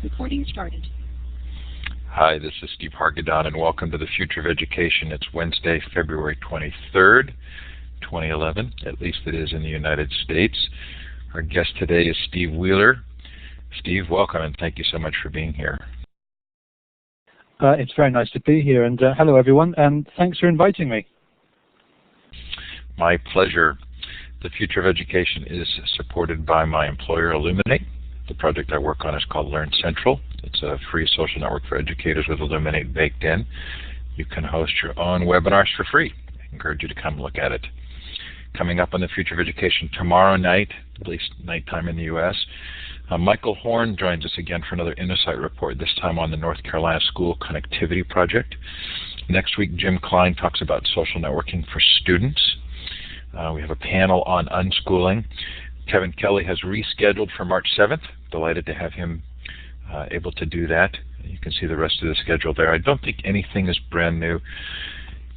Recording started. Hi, this is Steve Hargadon, and welcome to the Future of Education. It's Wednesday, February 23rd, 2011. At least it is in the United States. Our guest today is Steve Wheeler. Steve, welcome, and thank you so much for being here. It's very nice to be here, and hello everyone, and thanks for inviting me. My pleasure. The Future of Education is supported by my employer, Illuminate. The project I work on is called Learn Central. It's a free social network for educators with Illuminate baked in. You can host your own webinars for free. I encourage you to come look at it. Coming up on the Future of Education tomorrow night, at least nighttime in the U.S., Michael Horn joins us again for another Insight Report, this time on the North Carolina School Connectivity Project. Next week, Jim Klein talks about social networking for students. We have a panel on unschooling. Kevin Kelly has rescheduled for March 7th. Delighted to have him able to do that. You can see the rest of the schedule there. I don't think anything is brand new.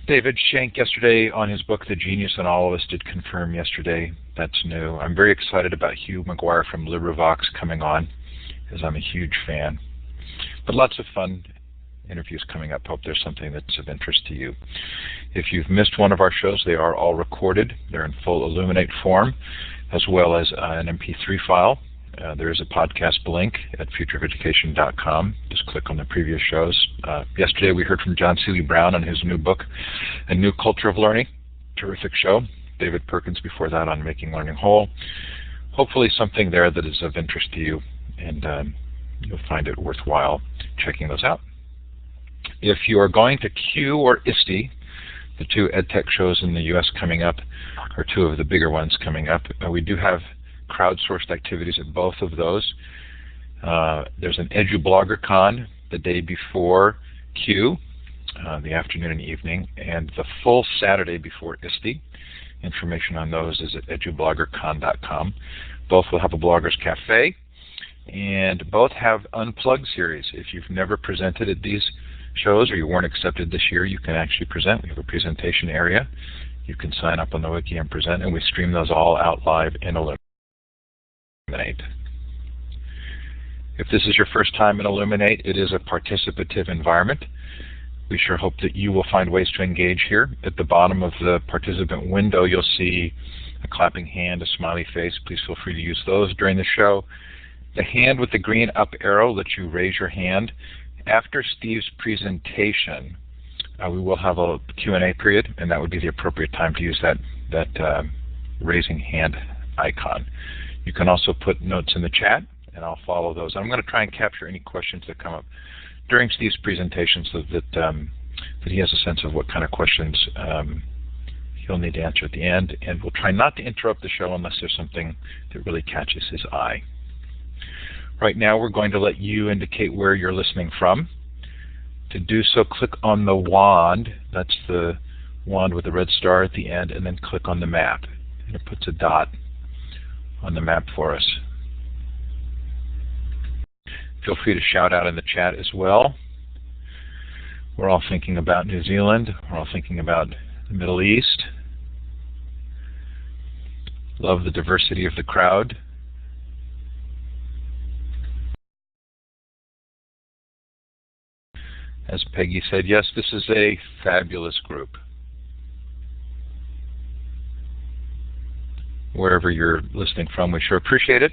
David Shank yesterday on his book, The Genius in All of Us, did confirm yesterday that's new. I'm very excited about Hugh McGuire from LibriVox coming on, as I'm a huge fan. But lots of fun interviews coming up. Hope there's something that's of interest to you. If you've missed one of our shows, they are all recorded. They're in full Illuminate form, as well as an MP3 file. There is a podcast link at futureofeducation.com. Just click on the previous shows. Yesterday we heard from John Seeley Brown on his new book, A New Culture of Learning. Terrific show. David Perkins before that on Making Learning Whole. Hopefully something there that is of interest to you, and you'll find it worthwhile checking those out. If you are going to Q or ISTE, the two EdTech shows in the U.S. coming up, or two of the bigger ones coming up, we do have crowdsourced activities at both of those. There's an EduBloggerCon the day before Q, the afternoon and evening, and the full Saturday before ISTE. Information on those is at edubloggercon.com. Both will have a Bloggers Cafe, and both have Unplugged series. If you've never presented at these shows or you weren't accepted this year, you can actually present. We have a presentation area. You can sign up on the wiki and present, and we stream those all out live in Illuminate. If this is your first time in Illuminate, it is a participative environment. We sure hope that you will find ways to engage here. At the bottom of the participant window, you'll see a clapping hand, a smiley face. Please feel free to use those during the show. The hand with the green up arrow lets you raise your hand. After Steve's presentation, we will have a Q&A period, and that would be the appropriate time to use that raising hand icon. You can also put notes in the chat, and I'll follow those. I'm going to try and capture any questions that come up during Steve's presentation so that he has a sense of what kind of questions he'll need to answer at the end, and we'll try not to interrupt the show unless there's something that really catches his eye. Right now, we're going to let you indicate where you're listening from. To do so, click on the wand. That's the wand with the red star at the end, and then click on the map. And it puts a dot on the map for us. Feel free to shout out in the chat as well. We're all thinking about New Zealand. We're all thinking about the Middle East. Love the diversity of the crowd. As Peggy said, yes, this is a fabulous group. Wherever you're listening from, we sure appreciate it.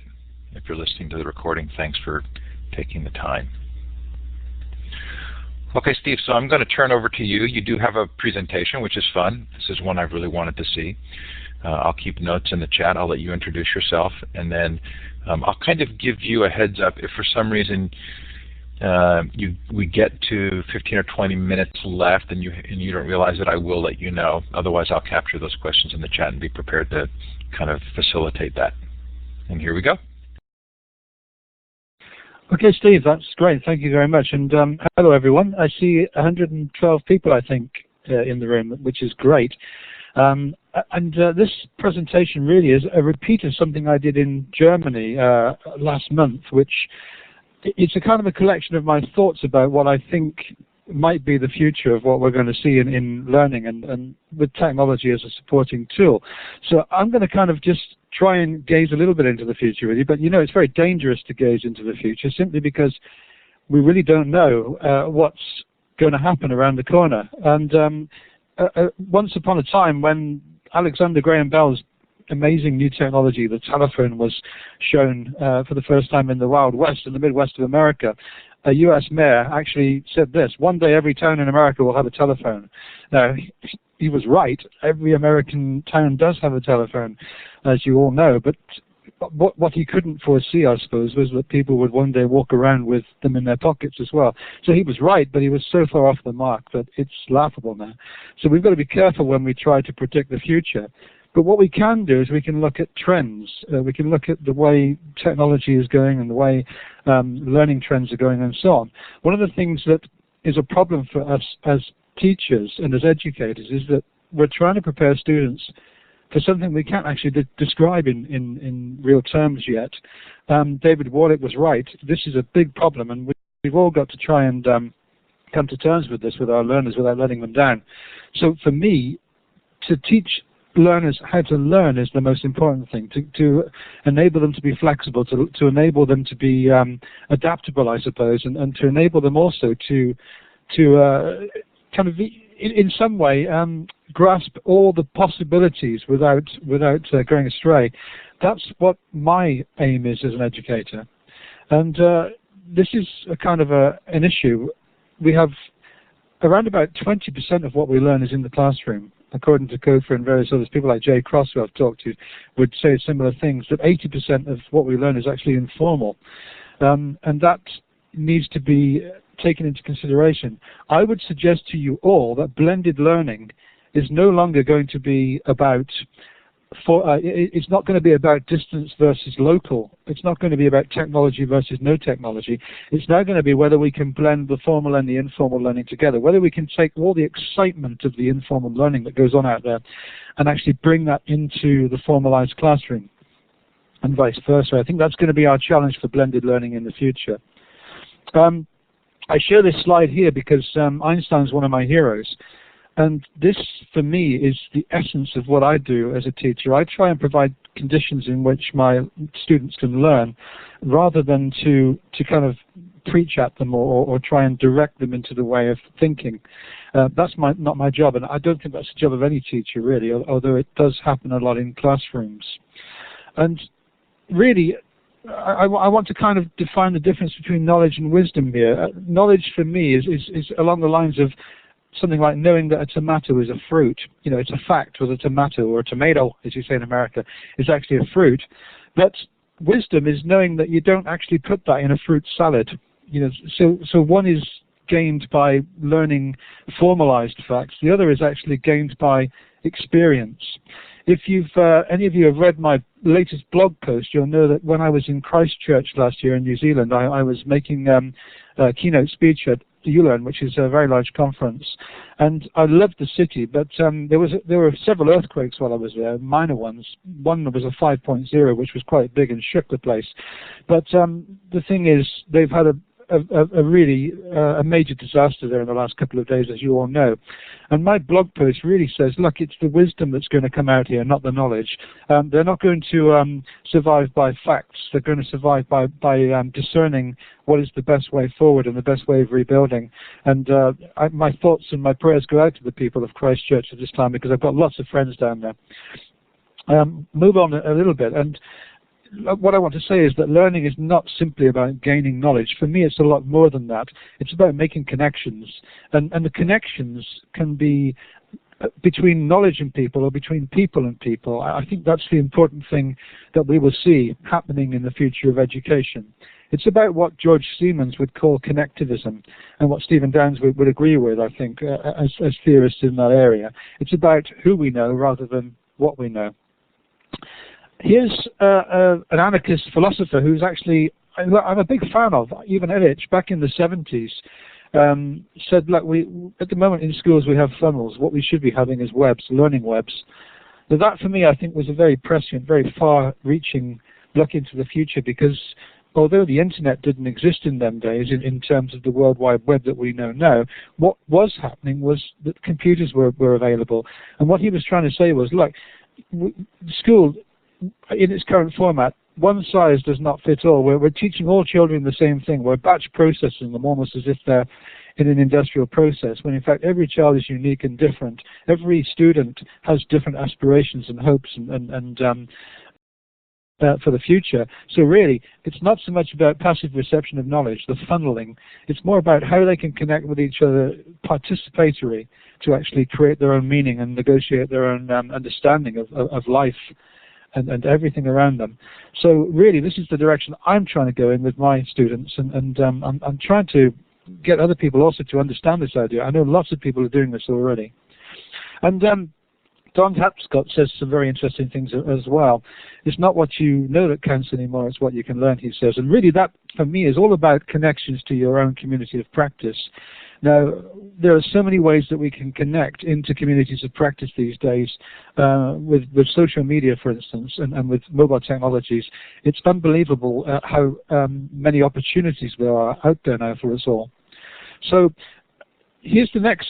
If you're listening to the recording, thanks for taking the time. Okay, Steve, so I'm going to turn over to you. You do have a presentation, which is fun. This is one I've really wanted to see. I'll keep notes in the chat. I'll let you introduce yourself, and then I'll kind of give you a heads up if for some reason we get to 15 or 20 minutes left and you don't realize it, I will let you know. Otherwise, I'll capture those questions in the chat and be prepared to kind of facilitate that. And here we go. Okay, Steve, that's great. Thank you very much. And hello, everyone. I see 112 people, I think, in the room, which is great. This presentation really is a repeat of something I did in Germany last month, which it's a kind of a collection of my thoughts about what I think might be the future of what we're going to see in learning and with technology as a supporting tool. So I'm going to kind of just try and gaze a little bit into the future with you, but you know it's very dangerous to gaze into the future simply because we really don't know what's going to happen around the corner. And once upon a time, when Alexander Graham Bell's amazing new technology, the telephone, was shown for the first time in the Wild West, in the Midwest of America, a U.S. mayor actually said this: one day every town in America will have a telephone. Now, he was right. Every American town does have a telephone, as you all know, but what he couldn't foresee, I suppose, was that people would one day walk around with them in their pockets as well. So he was right, but he was so far off the mark that it's laughable now. So we've got to be careful when we try to predict the future. But what we can do is we can look at trends. We can look at the way technology is going and the way learning trends are going and so on. One of the things that is a problem for us as teachers and as educators is that we're trying to prepare students for something we can't actually describe in real terms yet. David Warlick was right. This is a big problem, and we've all got to try and come to terms with this with our learners without letting them down. So for me, to teach learners how to learn is the most important thing, to enable them to be flexible, to enable them to be adaptable, I suppose, and to enable them also to kind of in some way grasp all the possibilities without going astray. That's what my aim is as an educator. And this is a kind of an issue. We have around about 20% of what we learn is in the classroom. According to Kofa and various others, people like Jay Cross, who I've talked to, would say similar things, that 80% of what we learn is actually informal. And that needs to be taken into consideration. I would suggest to you all that blended learning is no longer going to be about, it's not going to be about distance versus local. It's not going to be about technology versus no technology. It's now going to be whether we can blend the formal and the informal learning together, whether we can take all the excitement of the informal learning that goes on out there and actually bring that into the formalized classroom and vice versa. I think that's going to be our challenge for blended learning in the future. I share this slide here because Einstein's one of my heroes. And this, for me, is the essence of what I do as a teacher. I try and provide conditions in which my students can learn, rather than to kind of preach at them or try and direct them into the way of thinking. That's not my job, and I don't think that's the job of any teacher, really, although it does happen a lot in classrooms. And really, I want to kind of define the difference between knowledge and wisdom here. Knowledge, for me, is along the lines of something like knowing that a tomato is a fruit. You know, it's a fact whether a tomato or a tomato, as you say in America, is actually a fruit. But wisdom is knowing that you don't actually put that in a fruit salad. You know, so one is gained by learning formalized facts. The other is actually gained by experience. If any of you have read my latest blog post, you'll know that when I was in Christchurch last year in New Zealand, I was making a keynote speech at ULearn, which is a very large conference, and I loved the city. But there were several earthquakes while I was there, minor ones. One was a 5.0, which was quite big and shook the place. But the thing is, they've had a really major disaster there in the last couple of days, as you all know. And my blog post really says, look, it's the wisdom that's going to come out here, not the knowledge. They're not going to survive by facts. They're going to survive by discerning what is the best way forward and the best way of rebuilding. And my thoughts and my prayers go out to the people of Christchurch at this time, because I've got lots of friends down there. Move on a little bit. And what I want to say is that learning is not simply about gaining knowledge. For me, it's a lot more than that. It's about making connections. And the connections can be between knowledge and people, or between people and people. I think that's the important thing that we will see happening in the future of education. It's about what George Siemens would call connectivism, and what Stephen Downes would agree with, I think, as theorists in that area. It's about who we know rather than what we know. Here's an anarchist philosopher who's actually, I'm a big fan of, Ivan Illich, back in the 70s, said, look, at the moment in schools we have funnels. What we should be having is webs, learning webs. Now that, for me, I think was a very prescient, very far-reaching look into the future, because although the internet didn't exist in them days in terms of the World Wide Web that we know now, what was happening was that computers were available. And what he was trying to say was, look, school in its current format, one size does not fit all. We're teaching all children the same thing. We're batch processing them almost as if they're in an industrial process, when in fact every child is unique and different. Every student has different aspirations and hopes for the future. So really, it's not so much about passive reception of knowledge, the funneling. It's more about how they can connect with each other participatory to actually create their own meaning and negotiate their own understanding of life and everything around them. So really, this is the direction I'm trying to go in with my students, and I'm trying to get other people also to understand this idea. I know lots of people are doing this already. And Don Tapscott says some very interesting things as well. It's not what you know that counts anymore, it's what you can learn, he says. And really that, for me, is all about connections to your own community of practice. Now, there are so many ways that we can connect into communities of practice these days, with social media, for instance, and with mobile technologies. It's unbelievable how many opportunities there are out there now for us all. So here's the next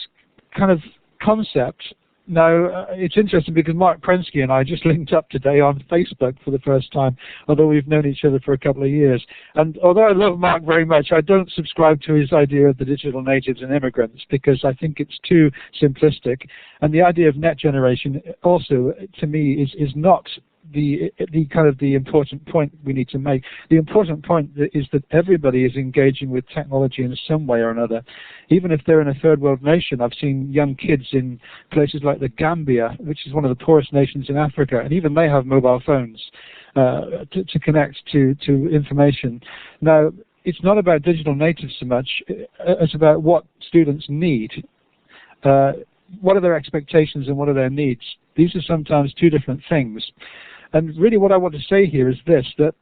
kind of concept. Now, it's interesting because Mark Prensky and I just linked up today on Facebook for the first time, although we've known each other for a couple of years. And although I love Mark very much, I don't subscribe to his idea of the digital natives and immigrants because I think it's too simplistic. And the idea of net generation also, to me, is not the kind of the important point we need to make. The important point is that everybody is engaging with technology in some way or another. Even if they're in a third world nation, I've seen young kids in places like the Gambia, which is one of the poorest nations in Africa, and even they have mobile phones to connect to information. Now, it's not about digital natives so much as about what students need. What are their expectations and what are their needs? These are sometimes two different things. And really what I want to say here is this, that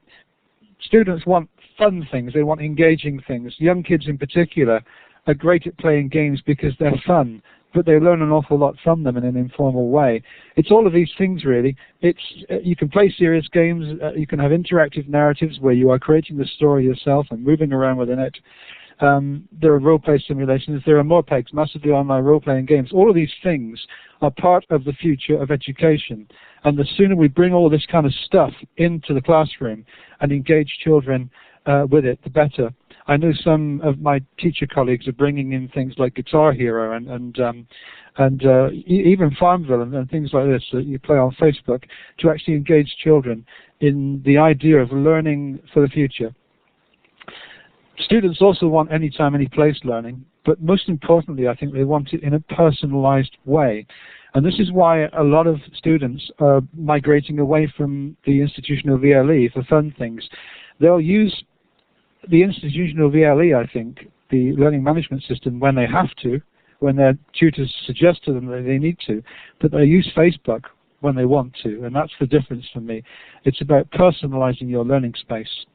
students want fun things, they want engaging things. Young kids in particular are great at playing games because they're fun, but they learn an awful lot from them in an informal way. It's all of these things really. You can play serious games, you can have interactive narratives where you are creating the story yourself and moving around within it. There are role-play simulations, there are MOPEGs, massively online role-playing games. All of these things are part of the future of education. And the sooner we bring all this kind of stuff into the classroom and engage children with it, the better. I know some of my teacher colleagues are bringing in things like Guitar Hero and even Farmville and things like this that you play on Facebook to actually engage children in the idea of learning for the future. Students also want anytime, any place learning, but most importantly, I think they want it in a personalized way. And this is why a lot of students are migrating away from the institutional VLE for fun things. They'll use the institutional VLE, I think, the learning management system, when they have to, when their tutors suggest to them that they need to, but they use Facebook when they want to, and that's the difference for me. It's about personalizing your learning space.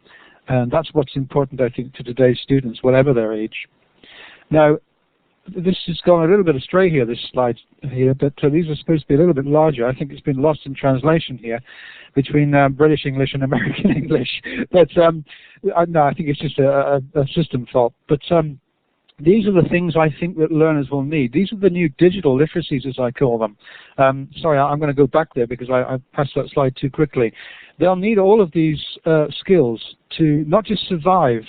And that's what's important, I think, to today's students, whatever their age. Now, this has gone a little bit astray here, this slide here, but these are supposed to be a little bit larger. I think it's been lost in translation here between British English and American English. But no, I think it's just a system fault. But these are the things I think that learners will need. These are the new digital literacies, as I call them. Sorry, I'm going to go back there because I passed that slide too quickly. They'll need all of these skills to not just survive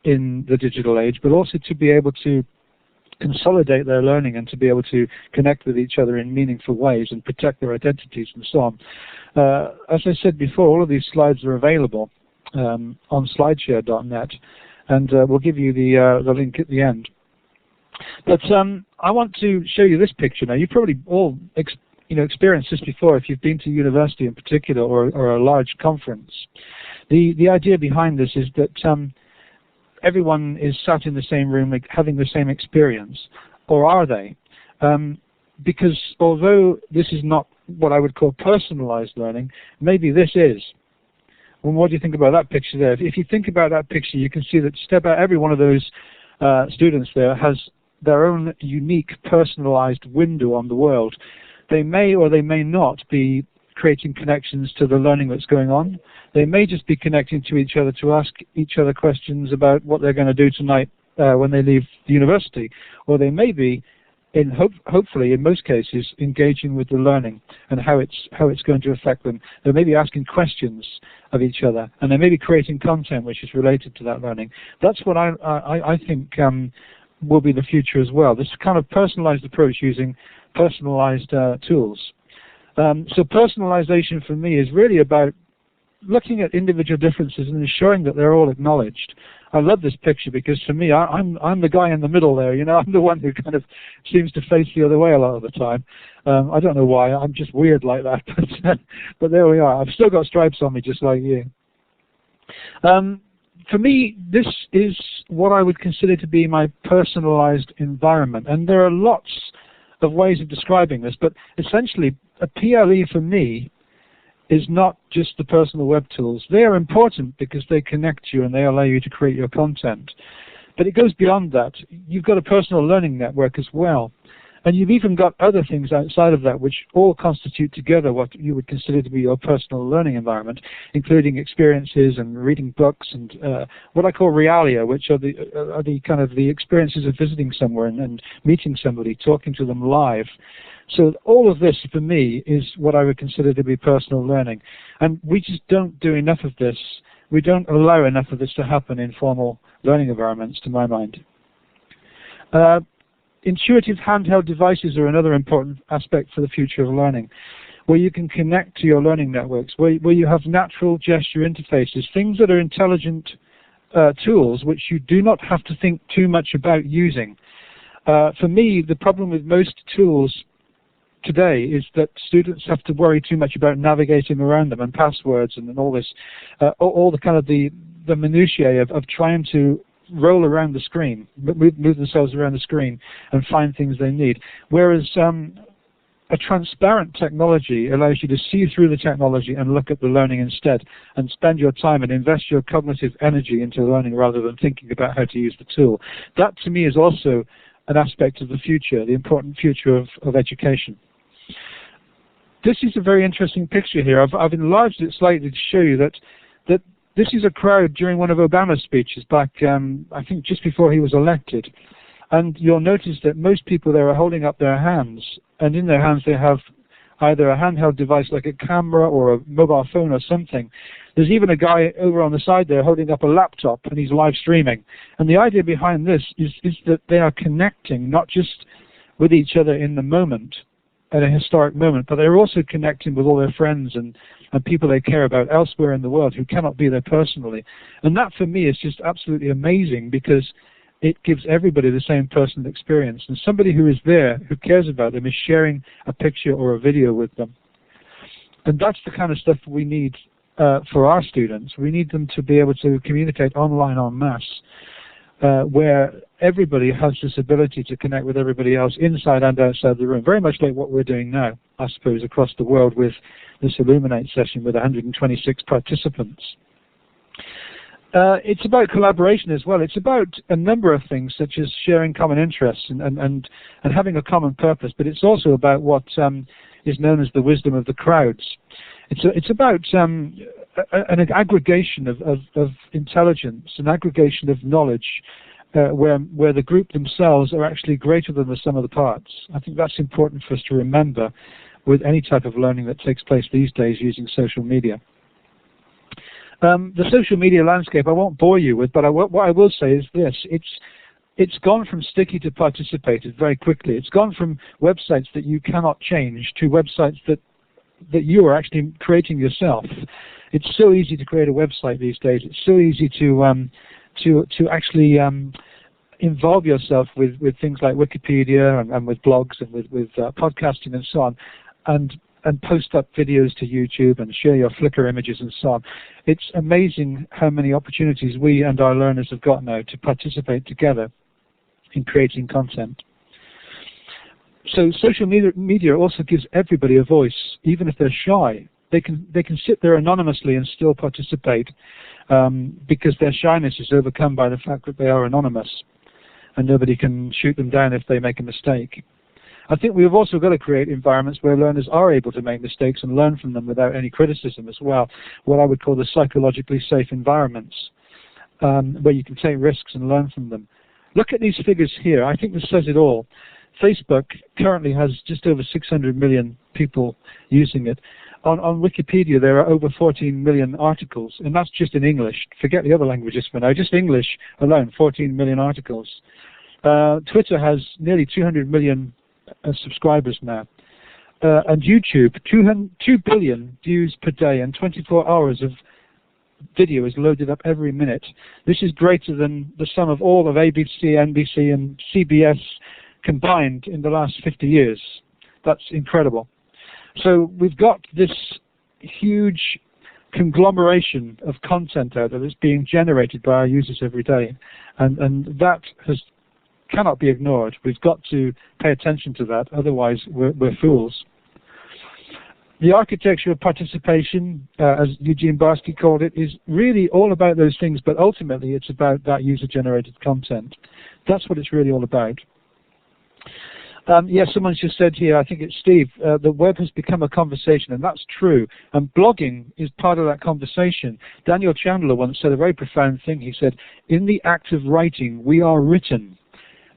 in the digital age, but also to be able to consolidate their learning and to be able to connect with each other in meaningful ways and protect their identities and so on. As I said before, all of these slides are available on slideshare.net, and we'll give you the link at the end. But I want to show you this picture now. You probably all experienced this before if you've been to university in particular or a large conference. The idea behind this is that everyone is sat in the same room having the same experience, or are they? Because although this is not what I would call personalized learning, maybe this is. Well, what do you think about that picture there? If you think about that picture, you can see that just about every one of those students there has their own unique personalized window on the world. They may or they may not be creating connections to the learning that's going on. They may just be connecting to each other to ask each other questions about what they're going to do tonight when they leave the university. Or they may be hopefully in most cases engaging with the learning and how it's going to affect them. They may be asking questions of each other, and they may be creating content which is related to that learning. That's what I think will be the future as well. This kind of personalized approach using personalized tools. So personalization for me is really about looking at individual differences and ensuring that they're all acknowledged. I love this picture because for me, I'm the guy in the middle there. You know, I'm the one who kind of seems to face the other way a lot of the time. I don't know why. I'm just weird like that. But there we are. I've still got stripes on me, just like you. For me, this is what I would consider to be my personalized environment. And there are lots of ways of describing this, but essentially a PLE for me is not just the personal web tools. They are important because they connect you and they allow you to create your content. But it goes beyond that. You've got a personal learning network as well. And you've even got other things outside of that which all constitute together what you would consider to be your personal learning environment, including experiences and reading books and what I call realia, which are the kind of the experiences of visiting somewhere and meeting somebody, talking to them live. So all of this, for me, is what I would consider to be personal learning. And we just don't do enough of this. We don't allow enough of this to happen in formal learning environments, to my mind. Intuitive handheld devices are another important aspect for the future of learning, where you can connect to your learning networks, where you have natural gesture interfaces, things that are intelligent tools which you do not have to think too much about using. For me, the problem with most tools today is that students have to worry too much about navigating around them and passwords and all this, all the kind of the minutiae of trying to roll around the screen, move themselves around the screen and find things they need. Whereas a transparent technology allows you to see through the technology and look at the learning instead and spend your time and invest your cognitive energy into learning rather than thinking about how to use the tool. That to me is also an aspect of the future, the important future of education. This is a very interesting picture here. I've enlarged it slightly to show you that this is a crowd during one of Obama's speeches back, I think just before he was elected. And you'll notice that most people there are holding up their hands, and in their hands they have either a handheld device like a camera or a mobile phone or something. There's even a guy over on the side there holding up a laptop, and he's live streaming. And the idea behind this is that they are connecting not just with each other in the moment, at a historic moment, but they're also connecting with all their friends and people they care about elsewhere in the world who cannot be there personally. And that for me is just absolutely amazing because it gives everybody the same personal experience. And somebody who is there, who cares about them, is sharing a picture or a video with them. And that's the kind of stuff we need for our students. We need them to be able to communicate online en masse, where everybody has this ability to connect with everybody else inside and outside the room, very much like what we're doing now, I suppose, across the world with this Illuminate session with 126 participants. It's about collaboration as well. It's about a number of things, such as sharing common interests and having a common purpose, but it's also about what is known as the wisdom of the crowds. It's about an aggregation of intelligence, an aggregation of knowledge, where the group themselves are actually greater than the sum of the parts. I think that's important for us to remember with any type of learning that takes place these days using social media. The social media landscape I won't bore you with, but what I will say is this. It's gone from sticky to participated very quickly. It's gone from websites that you cannot change to websites that you are actually creating yourself. It's so easy to create a website these days. It's so easy to actually involve yourself with things like Wikipedia and with blogs and with podcasting and so on, and post up videos to YouTube and share your Flickr images and so on. It's amazing how many opportunities we and our learners have got now to participate together in creating content. So social media also gives everybody a voice, even if they're shy. They can sit there anonymously and still participate because their shyness is overcome by the fact that they are anonymous and nobody can shoot them down if they make a mistake. I think we've also got to create environments where learners are able to make mistakes and learn from them without any criticism as well, what I would call the psychologically safe environments, where you can take risks and learn from them. Look at these figures here. I think this says it all. Facebook currently has just over 600 million people using it. On Wikipedia, there are over 14 million articles, and that's just in English. Forget the other languages for now. Just English alone, 14 million articles. Twitter has nearly 200 million subscribers now. And YouTube, 2 billion views per day, and 24 hours of video is loaded up every minute. This is greater than the sum of all of ABC, NBC, and CBS combined in the last 50 years. That's incredible. So we've got this huge conglomeration of content out there that's being generated by our users every day, and that cannot be ignored. We've got to pay attention to that, otherwise we're fools. The architecture of participation, as Eugene Barsky called it, is really all about those things, but ultimately it's about that user-generated content. That's what it's really all about. Yes, someone just said here, I think it's Steve, the web has become a conversation, and that's true. And blogging is part of that conversation. Daniel Chandler once said a very profound thing. He said, in the act of writing, we are written.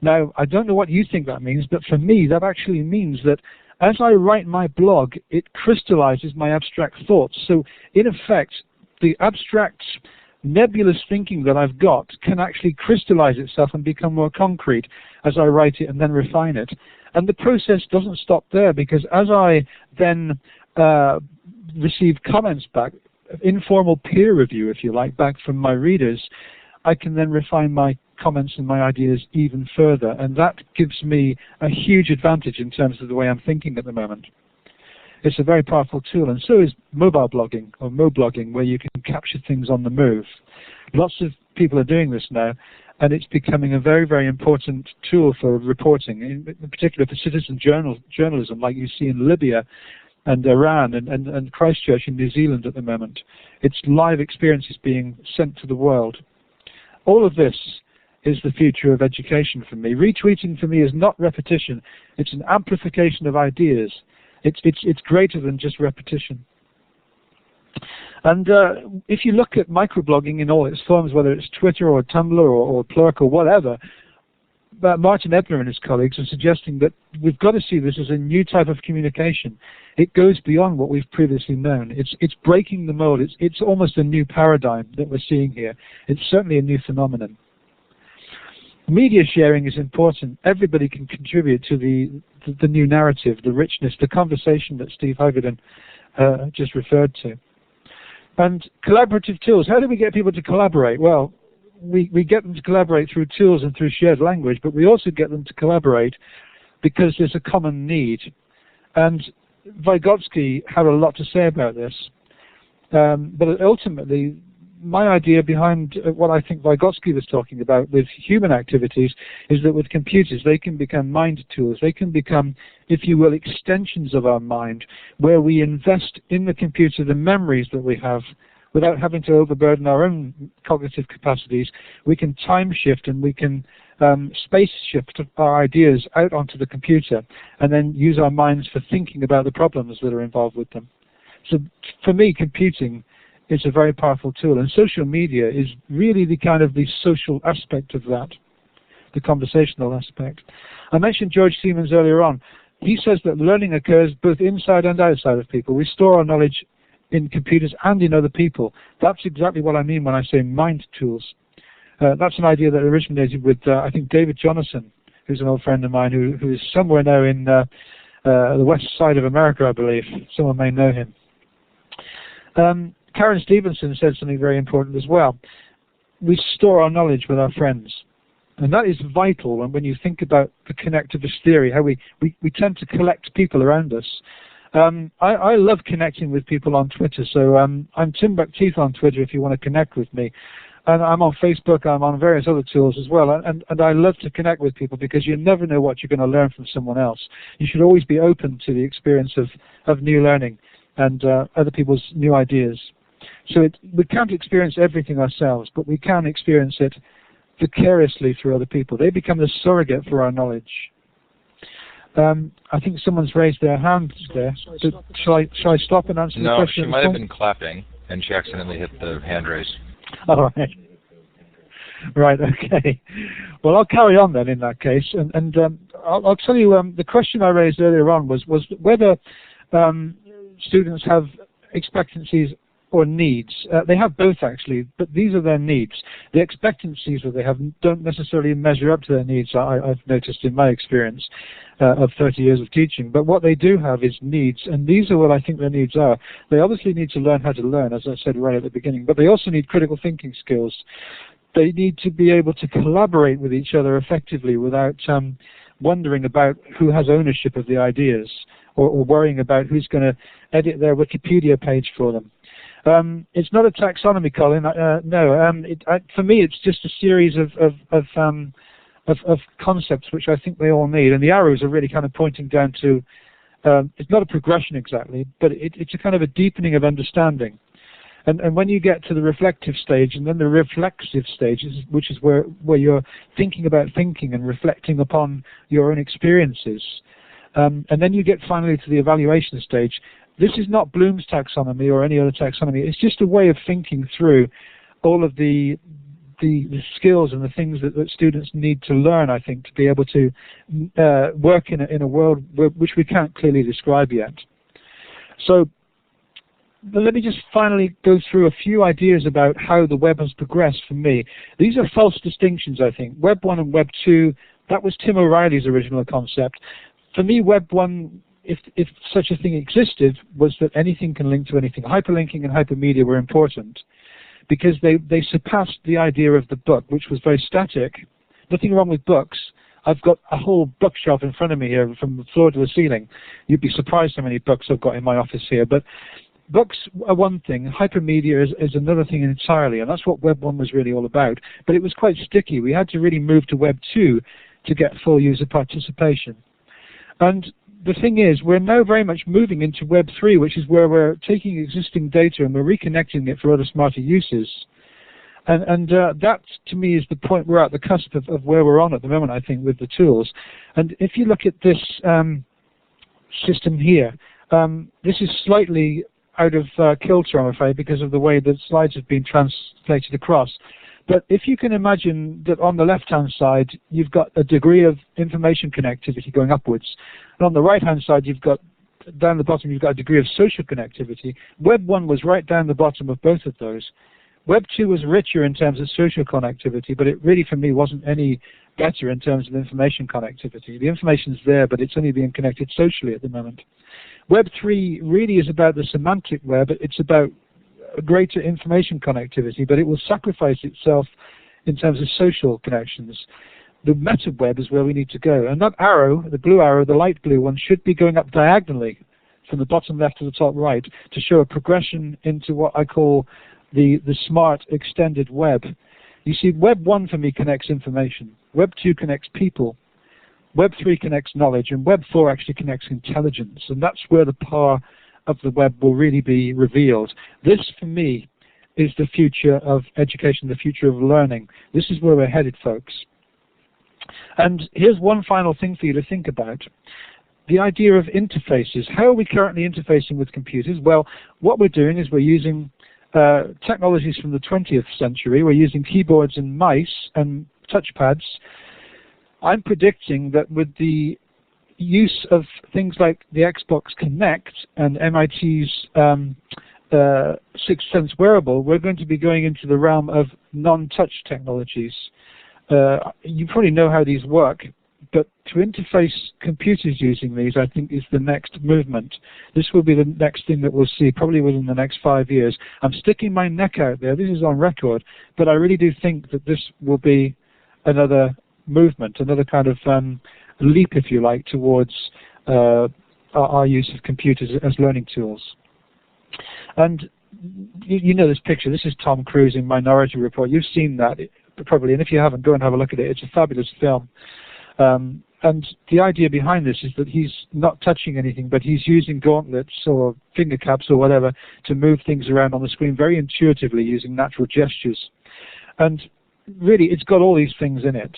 Now, I don't know what you think that means, but for me, that actually means that as I write my blog, it crystallizes my abstract thoughts. So, in effect, the abstract nebulous thinking that I've got can actually crystallize itself and become more concrete as I write it and then refine it. And the process doesn't stop there, because as I then receive comments back, informal peer review, if you like, back from my readers, I can then refine my comments and my ideas even further. And that gives me a huge advantage in terms of the way I'm thinking at the moment. It's a very powerful tool, and so is mobile blogging, or moblogging, where you can capture things on the move. Lots of people are doing this now, and it's becoming a very, very important tool for reporting, in particular for citizen journalism, like you see in Libya and Iran and Christchurch in New Zealand at the moment. It's live experiences being sent to the world. All of this is the future of education for me. Retweeting for me is not repetition. It's an amplification of ideas. It's greater than just repetition. And if you look at microblogging in all its forms, whether it's Twitter or Tumblr or Plurk or whatever, Martin Ebner and his colleagues are suggesting that we've got to see this as a new type of communication. It goes beyond what we've previously known. It's breaking the mold. It's almost a new paradigm that we're seeing here. It's certainly a new phenomenon. Media sharing is important. Everybody can contribute to the new narrative, the richness, the conversation that Steve Hagedorn just referred to. And collaborative tools. How do we get people to collaborate? Well, we get them to collaborate through tools and through shared language, but we also get them to collaborate because there's a common need. And Vygotsky had a lot to say about this. But ultimately, my idea behind what I think Vygotsky was talking about with human activities is that with computers, they can become mind tools. They can become, if you will, extensions of our mind, where we invest in the computer the memories that we have without having to overburden our own cognitive capacities. We can time shift and we can space shift our ideas out onto the computer and then use our minds for thinking about the problems that are involved with them. So for me, computing is a very powerful tool, and social media is really the social aspect of that, the conversational aspect. I mentioned George Siemens earlier on. He says that learning occurs both inside and outside of people. We store our knowledge in computers and in other people. That's exactly what I mean when I say mind tools. That's an idea that originated with, I think, David Jonasson, who's an old friend of mine, who is somewhere now in the west side of America, I believe. Someone may know him. Karen Stevenson said something very important as well. We store our knowledge with our friends. And that is vital when you think about the connectivist theory, how we tend to collect people around us. I love connecting with people on Twitter, so I'm Tim Buckteeth on Twitter if you want to connect with me. And I'm on Facebook, I'm on various other tools as well, and I love to connect with people because you never know what you're going to learn from someone else. You should always be open to the experience of new learning and other people's new ideas. So we can't experience everything ourselves, but we can experience it vicariously through other people. They become the surrogate for our knowledge. I think someone's raised their hand there. Shall I stop and answer the question? No, she might have been clapping, and she accidentally hit the hand raise. All right. Right, okay. Well, I'll carry on then in that case. And I'll tell you, the question I raised earlier on was whether students have expectancies or needs. They have both, actually, but these are their needs. The expectancies that they have don't necessarily measure up to their needs, I've noticed in my experience of 30 years of teaching. But what they do have is needs, and these are what I think their needs are. They obviously need to learn how to learn, as I said right at the beginning, but they also need critical thinking skills. They need to be able to collaborate with each other effectively without wondering about who has ownership of the ideas, or worrying about who's going to edit their Wikipedia page for them. It's not a taxonomy, Colin. No. For me, it's just a series of concepts which I think they all need, and the arrows are really kind of pointing down to. It's not a progression exactly, but it's a kind of a deepening of understanding. And when you get to the reflective stage, and then the reflexive stage, which is where you're thinking about thinking and reflecting upon your own experiences, and then you get finally to the evaluation stage. This is not Bloom's taxonomy or any other taxonomy. It's just a way of thinking through all of the skills and the things that students need to learn, I think, to be able to work in a world which we can't clearly describe yet. So let me just finally go through a few ideas about how the web has progressed for me. These are false distinctions, I think. Web 1 and Web 2, that was Tim O'Reilly's original concept. For me, Web 1, if such a thing existed, was that anything can link to anything. Hyperlinking and hypermedia were important because they surpassed the idea of the book, which was very static. Nothing wrong with books. I've got a whole bookshelf in front of me here from the floor to the ceiling. You'd be surprised how many books I've got in my office here. But books are one thing. Hypermedia is another thing entirely, and that's what Web 1 was really all about. But it was quite sticky. We had to really move to Web 2 to get full user participation. And the thing is, we're now very much moving into Web 3, which is where we're taking existing data and we're reconnecting it for other smarter uses. And that, to me, is the point we're at the cusp of where we're on at the moment, I think, with the tools. And if you look at this system here, this is slightly out of kilter, I'm afraid, because of the way the slides have been translated across. But if you can imagine that on the left-hand side, you've got a degree of information connectivity going upwards. And on the right-hand side, you've got, down the bottom, you've got a degree of social connectivity. Web 1 was right down the bottom of both of those. Web 2 was richer in terms of social connectivity, but it really, for me, wasn't any better in terms of information connectivity. The information's there, but it's only being connected socially at the moment. Web 3 really is about the semantic web. It's about greater information connectivity, but it will sacrifice itself in terms of social connections. The meta web is where we need to go. And that arrow, the blue arrow, the light blue one, should be going up diagonally from the bottom left to the top right to show a progression into what I call the smart extended web. You see, Web 1 for me connects information. Web 2 connects people. Web 3 connects knowledge, and Web 4 actually connects intelligence. And that's where the power of the web will really be revealed. This, for me, is the future of education, the future of learning. This is where we're headed, folks. And here's one final thing for you to think about. The idea of interfaces. How are we currently interfacing with computers? Well, what we're doing is we're using technologies from the 20th century. We're using keyboards and mice and touchpads. I'm predicting that with the use of things like the Xbox Kinect and MIT's Sixth Sense wearable, we're going to be going into the realm of non-touch technologies. You probably know how these work, but to interface computers using these, I think, is the next movement. This will be the next thing that we'll see, probably within the next 5 years. I'm sticking my neck out there. This is on record, but I really do think that this will be another movement, another kind of leap, if you like, towards our use of computers as learning tools. And you know this picture. This is Tom Cruise in Minority Report. You've seen that probably, and if you haven't, go and have a look at it. It's a fabulous film. And the idea behind this is that he's not touching anything, but he's using gauntlets or finger caps or whatever to move things around on the screen very intuitively using natural gestures. And really, it's got all these things in it.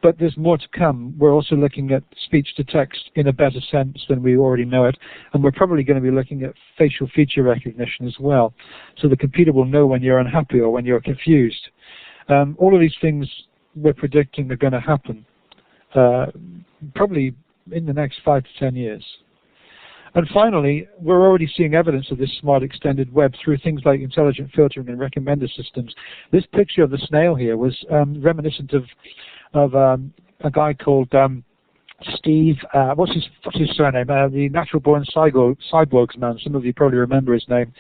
But there's more to come. We're also looking at speech-to-text in a better sense than we already know it, and we're probably going to be looking at facial feature recognition as well. So the computer will know when you're unhappy or when you're confused. All of these things we're predicting are going to happen. probably in the next 5 to 10 years. And finally, we're already seeing evidence of this smart extended web through things like intelligent filtering and recommender systems. This picture of the snail here was reminiscent of a guy called Steve, what's his surname? The natural-born cyborgs man. Some of you probably remember his name.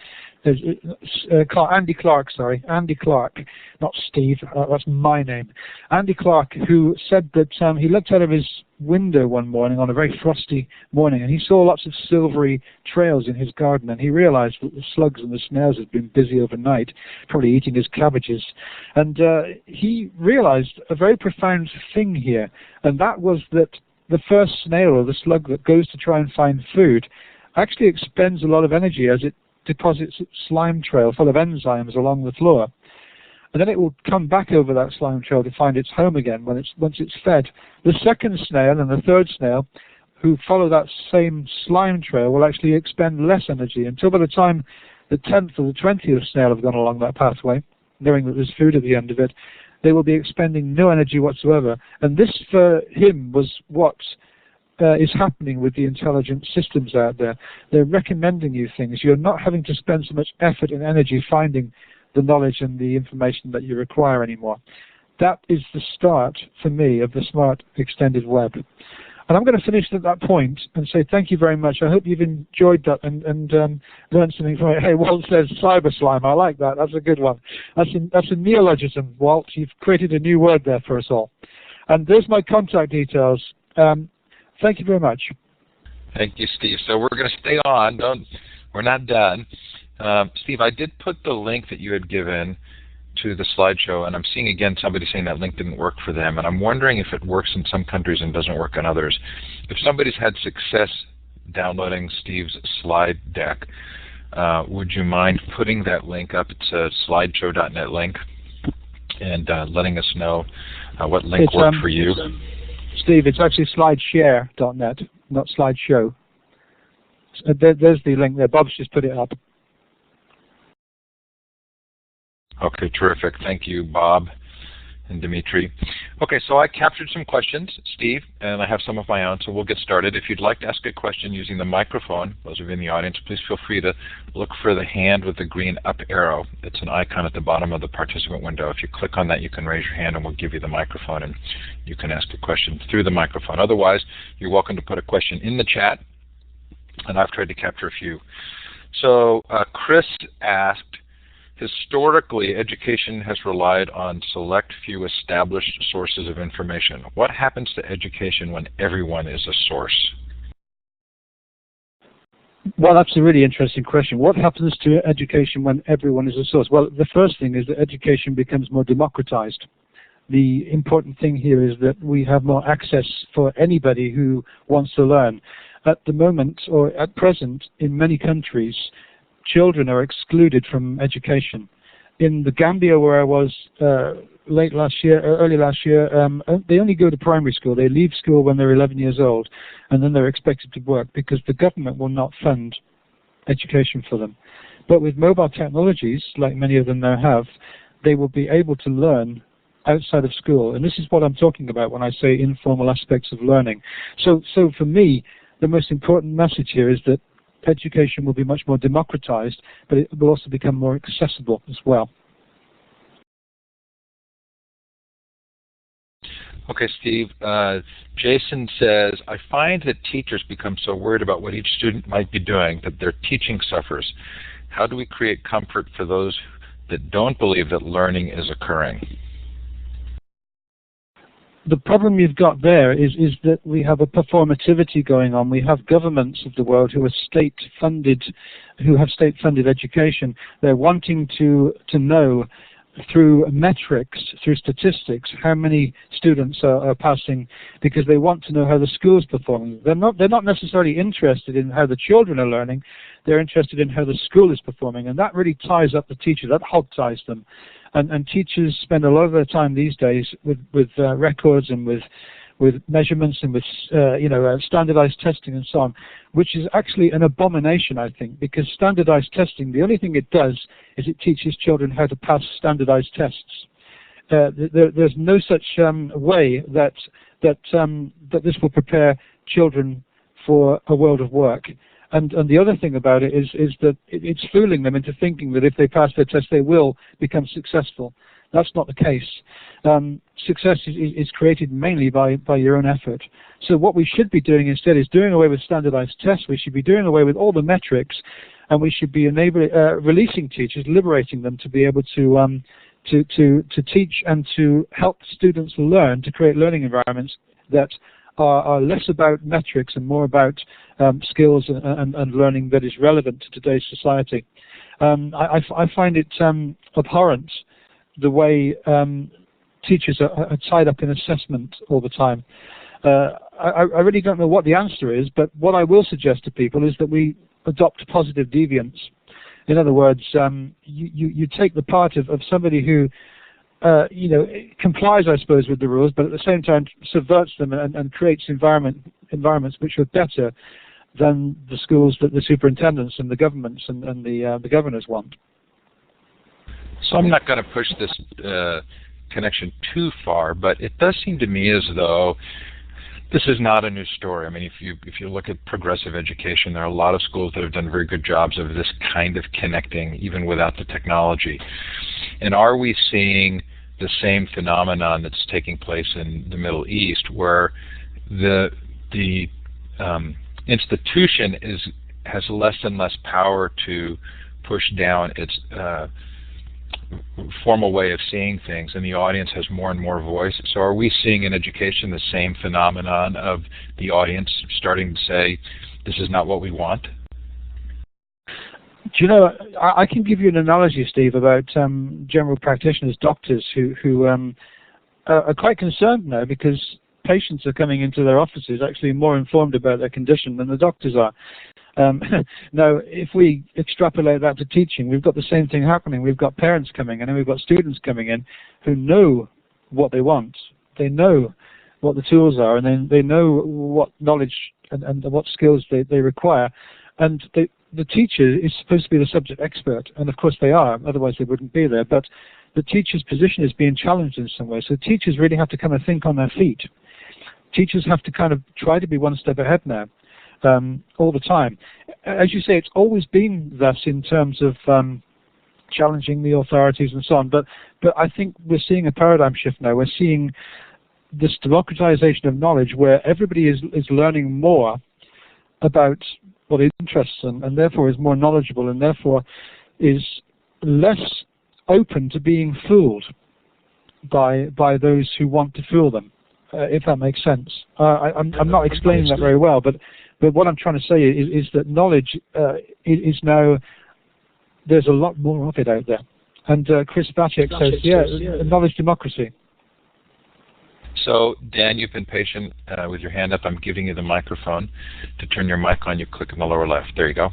Andy Clark, not Steve. That's my name. Andy Clark, who said that he looked out of his window one morning on a very frosty morning, and he saw lots of silvery trails in his garden, and he realized that the slugs and the snails had been busy overnight, probably eating his cabbages. And he realized a very profound thing here, and that was that the first snail, or the slug that goes to try and find food, actually expends a lot of energy as it deposits its slime trail full of enzymes along the floor. And then it will come back over that slime trail to find its home again once it's fed. The second snail and the third snail, who follow that same slime trail, will actually expend less energy until by the time the 10th or the 20th snail have gone along that pathway, knowing that there's food at the end of it, they will be expending no energy whatsoever. And this, for him, was what is happening with the intelligent systems out there. They're recommending you things. You're not having to spend so much effort and energy finding the knowledge and the information that you require anymore. That is the start, for me, of the smart extended web. And I'm going to finish at that point and say thank you very much. I hope you've enjoyed that and learned something from it. Hey, Walt says cyber slime. I like that. That's a good one. That's a neologism, Walt. You've created a new word there for us all. And there's my contact details. Thank you very much. Thank you, Steve. So we're going to stay on. We're not done. Steve, I did put the link that you had given to the slideshow, and I'm seeing again somebody saying that link didn't work for them, and I'm wondering if it works in some countries and doesn't work in others. If somebody's had success downloading Steve's slide deck, would you mind putting that link up? It's a slideshow.net link, and letting us know what link worked for you. Steve, it's actually slideshare.net, not slideshow. There's the link there. Bob's just put it up. Okay, terrific. Thank you, Bob and Dimitri. Okay, so I captured some questions, Steve, and I have some of my own, so we'll get started. If you'd like to ask a question using the microphone, those of you in the audience, please feel free to look for the hand with the green up arrow. It's an icon at the bottom of the participant window. If you click on that, you can raise your hand and we'll give you the microphone and you can ask a question through the microphone. Otherwise, you're welcome to put a question in the chat, and I've tried to capture a few. So Chris asked, historically, education has relied on select few established sources of information. What happens to education when everyone is a source? Well, that's a really interesting question. What happens to education when everyone is a source? Well, the first thing is that education becomes more democratized. The important thing here is that we have more access for anybody who wants to learn. At the moment, or at present, in many countries, children are excluded from education. In the Gambia, where I was early last year, they only go to primary school. They leave school when they're 11 years old, and then they're expected to work because the government will not fund education for them. But with mobile technologies, like many of them now have, they will be able to learn outside of school. And this is what I'm talking about when I say informal aspects of learning. So for me, the most important message here is that education will be much more democratized, but it will also become more accessible as well. Okay, Steve. Jason says, I find that teachers become so worried about what each student might be doing that their teaching suffers. How do we create comfort for those that don't believe that learning is occurring? The problem you've got there is that we have a performativity going on. We have governments of the world who are state-funded, who have state-funded education. They're wanting to know through metrics, through statistics, how many students are passing, because they want to know how the school's performing. They're not necessarily interested in how the children are learning. They're interested in how the school is performing, and that really ties up the teacher. That hog-ties them. And teachers spend a lot of their time these days with records and with measurements and with standardized testing and so on, which is actually an abomination, I think, because standardized testing, the only thing it does is it teaches children how to pass standardized tests. There's no such way that that this will prepare children for a world of work. And the other thing about it is that it's fooling them into thinking that if they pass their test, they will become successful. That's not the case. Success is created mainly by your own effort. So what we should be doing instead is doing away with standardized tests. We should be doing away with all the metrics, and we should be releasing teachers, liberating them to be able to teach and to help students learn, to create learning environments that are less about metrics and more about skills and learning that is relevant to today's society. I find it abhorrent the way teachers are tied up in assessment all the time. I really don't know what the answer is, but what I will suggest to people is that we adopt positive deviance. In other words, you take the part of somebody who complies, I suppose, with the rules, but at the same time subverts them and creates environments which are better than the schools that the superintendents and the governments and the governors want. So I'm not going to push this connection too far, but it does seem to me as though this is not a new story. I mean, if you look at progressive education, there are a lot of schools that have done very good jobs of this kind of connecting, even without the technology. And are we seeing the same phenomenon that's taking place in the Middle East, where the institution has less and less power to push down its formal way of seeing things, and the audience has more and more voice? So are we seeing in education the same phenomenon of the audience starting to say, this is not what we want? Do you know, I can give you an analogy, Steve, about general practitioners, doctors who are quite concerned now because patients are coming into their offices actually more informed about their condition than the doctors are. Now, if we extrapolate that to teaching, we've got the same thing happening. We've got parents coming in and we've got students coming in who know what they want. They know what the tools are, and then they know what knowledge and what skills they require. And the teacher is supposed to be the subject expert, and of course they are, otherwise they wouldn't be there. But the teacher's position is being challenged in some way. So teachers really have to kind of think on their feet. Teachers have to kind of try to be one step ahead now. All the time. As you say, it's always been thus in terms of challenging the authorities and so on, but I think we're seeing a paradigm shift now. We're seeing this democratization of knowledge where everybody is learning more about what interests them, and therefore is more knowledgeable, and therefore is less open to being fooled by those who want to fool them, if that makes sense. I'm not explaining that very well, but what I'm trying to say is that knowledge is now, there's a lot more of it out there. And Chris Batchek says, knowledge democracy. So, Dan, you've been patient with your hand up. I'm giving you the microphone. To turn your mic on, you click in the lower left. There you go.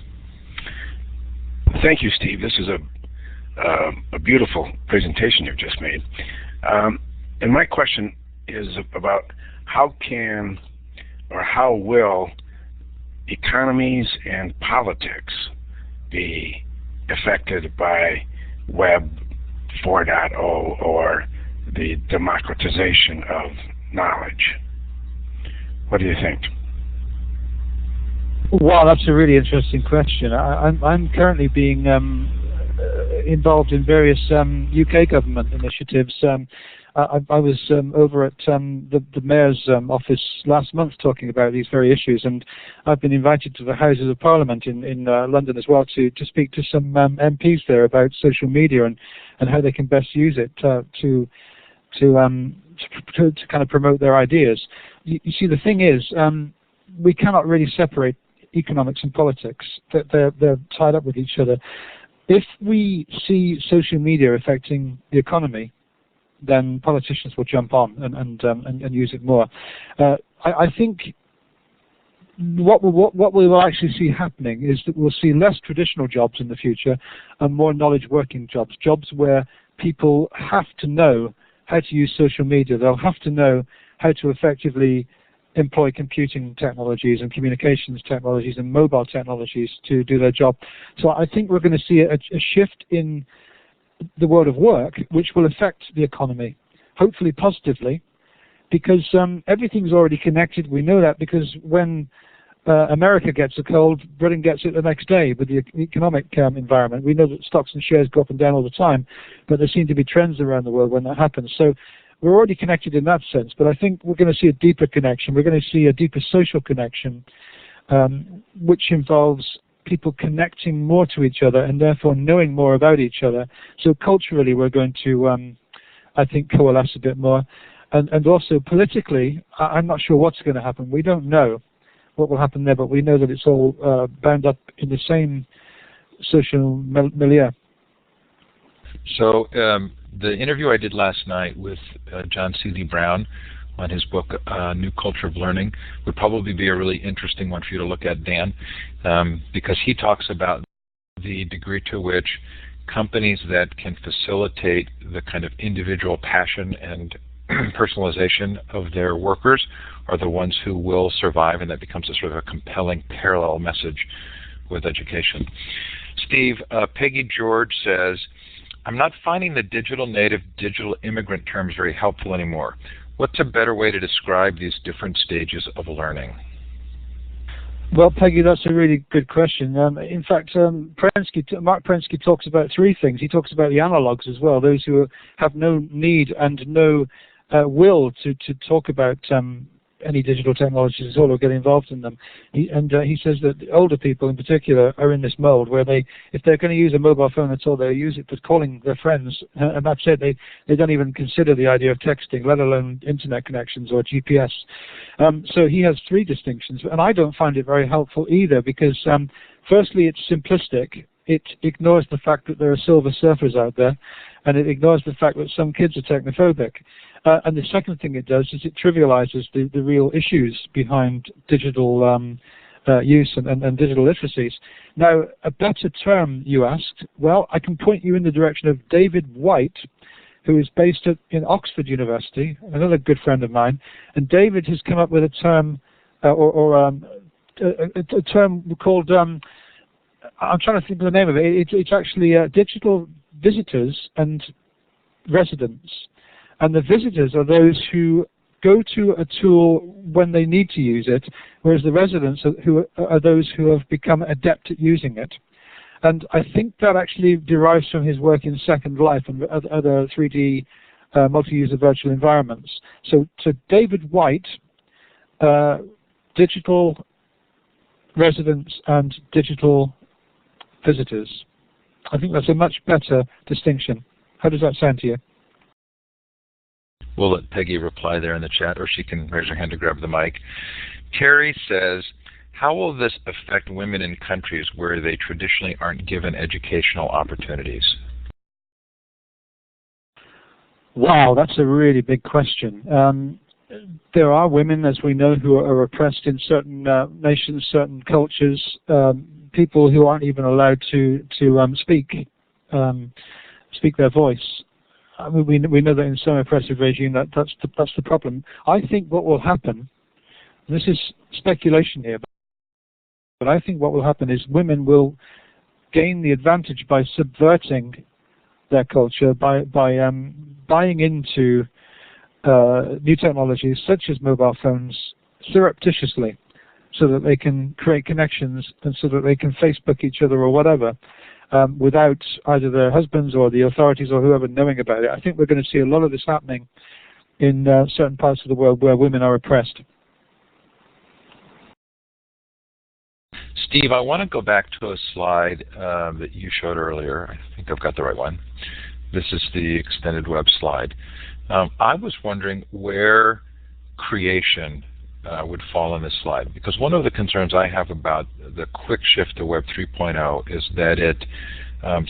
Thank you, Steve. This is a beautiful presentation you've just made. And my question is about how will economies and politics be affected by Web 4.0 or the democratization of knowledge? What do you think? Well, that's a really interesting question. I'm currently being involved in various UK government initiatives. I was over at the Mayor's office last month talking about these very issues, and I've been invited to the Houses of Parliament in London as well to speak to some MPs there about social media and how they can best use it to kind of promote their ideas. You see, the thing is, we cannot really separate economics and politics. They're tied up with each other. If we see social media affecting the economy, then politicians will jump on and use it more. I think what we will actually see happening is that we'll see less traditional jobs in the future and more knowledge working jobs where people have to know how to use social media. They'll have to know how to effectively employ computing technologies and communications technologies and mobile technologies to do their job. So I think we're going to see a shift in the world of work, which will affect the economy, hopefully positively, because everything's already connected. We know that because when America gets a cold, Britain gets it the next day with the economic environment. We know that stocks and shares go up and down all the time, but there seem to be trends around the world when that happens. So we're already connected in that sense, but I think we're going to see a deeper connection. We're going to see a deeper social connection, which involves people connecting more to each other and therefore knowing more about each other. So culturally, we're going to, I think, coalesce a bit more. And also politically, I'm not sure what's going to happen. We don't know what will happen there, but we know that it's all bound up in the same social milieu. So the interview I did last night with John C.D. Brown on his book, New Culture of Learning, would probably be a really interesting one for you to look at, Dan, because he talks about the degree to which companies that can facilitate the kind of individual passion and personalization of their workers are the ones who will survive, and that becomes a sort of a compelling parallel message with education. Steve, Peggy George says, I'm not finding the digital native, digital immigrant terms very helpful anymore. What's a better way to describe these different stages of learning? Well, Peggy, that's a really good question. In fact, Mark Prensky talks about three things. He talks about the analogs as well, those who have no need and no will to talk about any digital technologies at all or get involved in them. He says that the older people in particular are in this mode where if they're going to use a mobile phone at all, they'll use it for calling their friends, and that's it. They don't even consider the idea of texting, let alone internet connections or GPS. So he has three distinctions, and I don't find it very helpful either because, firstly, it's simplistic. It ignores the fact that there are silver surfers out there, and it ignores the fact that some kids are technophobic. And the second thing it does is it trivializes the real issues behind digital use and digital literacies. Now, a better term, you asked. Well, I can point you in the direction of David White, who is based in Oxford University, another good friend of mine. And David has come up with a term, a term called, I'm trying to think of the name of it. It's actually digital visitors and residents. And the visitors are those who go to a tool when they need to use it, whereas the residents are those who have become adept at using it. And I think that actually derives from his work in Second Life and other 3D multi-user virtual environments. So David White, digital residents and digital visitors. I think that's a much better distinction. How does that sound to you? We'll let Peggy reply there in the chat, or she can raise her hand to grab the mic. Terry says, how will this affect women in countries where they traditionally aren't given educational opportunities? Wow, that's a really big question. There are women, as we know, who are oppressed in certain nations, certain cultures, people who aren't even allowed to speak their voice. I mean, we know that in some oppressive regime that's the problem. I think what will happen, and this is speculation here, but I think what will happen is women will gain the advantage by subverting their culture, by buying into new technologies such as mobile phones surreptitiously, so that they can create connections and so that they can Facebook each other or whatever. Without either their husbands or the authorities or whoever knowing about it. I think we're going to see a lot of this happening in certain parts of the world where women are oppressed. Steve, I want to go back to a slide that you showed earlier. I think I've got the right one. This is the extended web slide. I was wondering where creation would fall in this slide, because one of the concerns I have about the quick shift to Web 3.0 is that it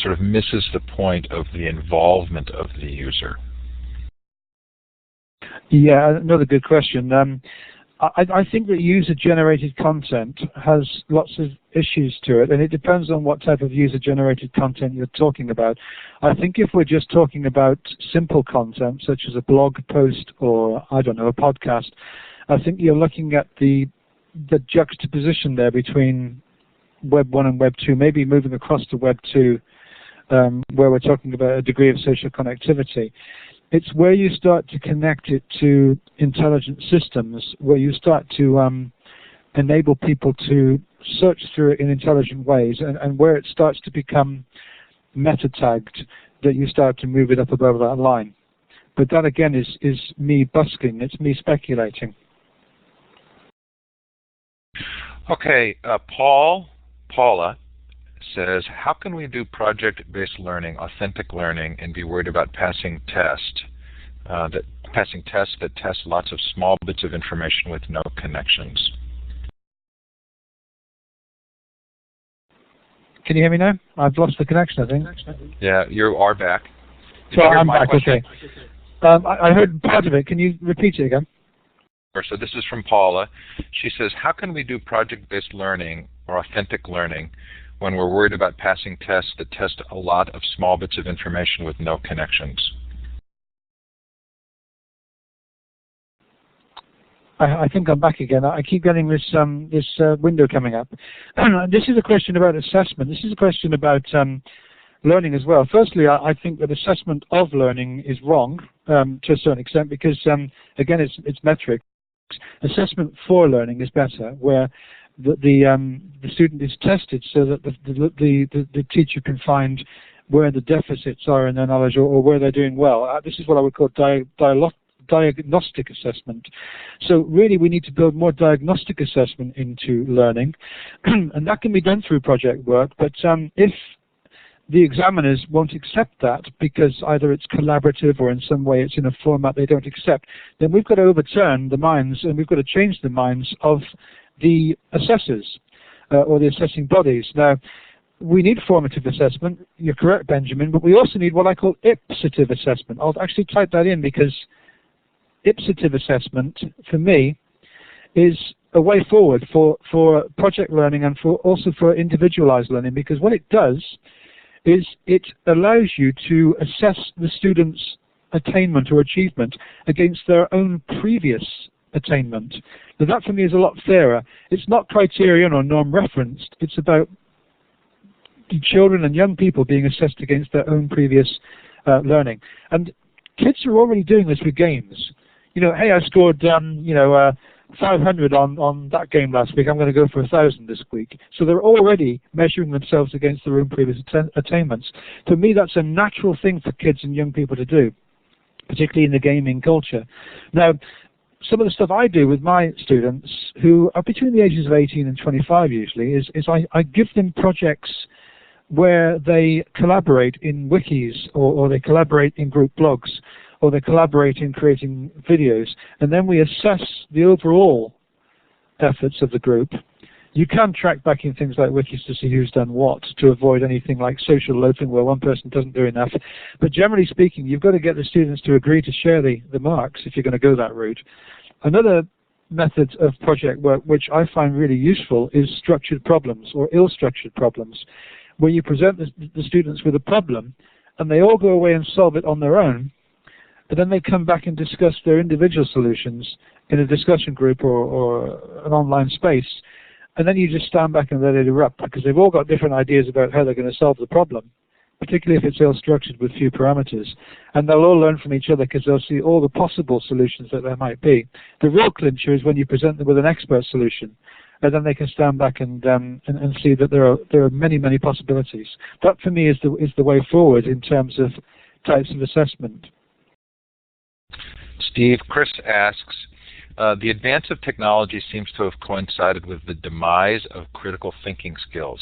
sort of misses the point of the involvement of the user. Yeah, another good question. I think that user-generated content has lots of issues to it, and it depends on what type of user-generated content you're talking about. I think if we're just talking about simple content, such as a blog post or, I don't know, a podcast, I think you're looking at the juxtaposition there between Web 1 and Web 2, maybe moving across to Web 2, where we're talking about a degree of social connectivity. It's where you start to connect it to intelligent systems, where you start to enable people to search through it in intelligent ways, and where it starts to become meta-tagged, that you start to move it up above that line. But that again is me busking, it's me speculating. Okay, Paula says, how can we do project-based learning, authentic learning, and be worried about passing tests that test lots of small bits of information with no connections? Can you hear me now? I've lost the connection, I think. Yeah, you are back. So I'm back, okay. I heard part of it. Can you repeat it again? So this is from Paula. She says, how can we do project-based learning or authentic learning when we're worried about passing tests that test a lot of small bits of information with no connections? I think I'm back again. I keep getting this window coming up. This is a question about assessment. This is a question about learning as well. Firstly, I think that assessment of learning is wrong to a certain extent because, again, it's metric. Assessment for learning is better, where the student is tested so that the teacher can find where the deficits are in their knowledge or where they're doing well. This is what I would call diagnostic assessment. So really we need to build more diagnostic assessment into learning, and that can be done through project work, but if the examiners won't accept that because either it's collaborative or in some way it's in a format they don't accept, then we've got to overturn the minds and we've got to change the minds of the assessors or the assessing bodies. Now, we need formative assessment, you're correct, Benjamin, but we also need what I call ipsative assessment. I'll actually type that in because ipsative assessment, for me, is a way forward for project learning and also for individualized learning, because what it does is it allows you to assess the student's attainment or achievement against their own previous attainment. Now that for me is a lot fairer. It's not criterion or norm referenced, it's about children and young people being assessed against their own previous learning. And kids are already doing this with games. You know, hey, I scored 500 on that game last week, I'm going to go for 1,000 this week. So they're already measuring themselves against their own previous attainments. To me, that's a natural thing for kids and young people to do, particularly in the gaming culture. Now, some of the stuff I do with my students, who are between the ages of 18 and 25 usually, is I give them projects where they collaborate in wikis or they collaborate in group blogs, or they collaborate in creating videos, and then we assess the overall efforts of the group. You can track back in things like wikis to see who's done what, to avoid anything like social loafing where one person doesn't do enough. But generally speaking, you've got to get the students to agree to share the marks if you're going to go that route. Another method of project work which I find really useful is structured problems or ill-structured problems, where you present the students with a problem and they all go away and solve it on their own, but then they come back and discuss their individual solutions in a discussion group or an online space, and then you just stand back and let it erupt because they've all got different ideas about how they're going to solve the problem, particularly if it's ill-structured with few parameters. And they'll all learn from each other because they'll see all the possible solutions that there might be. The real clincher is when you present them with an expert solution, and then they can stand back and see that there are many, many possibilities. That for me is the way forward in terms of types of assessment. Steve, Chris asks, the advance of technology seems to have coincided with the demise of critical thinking skills.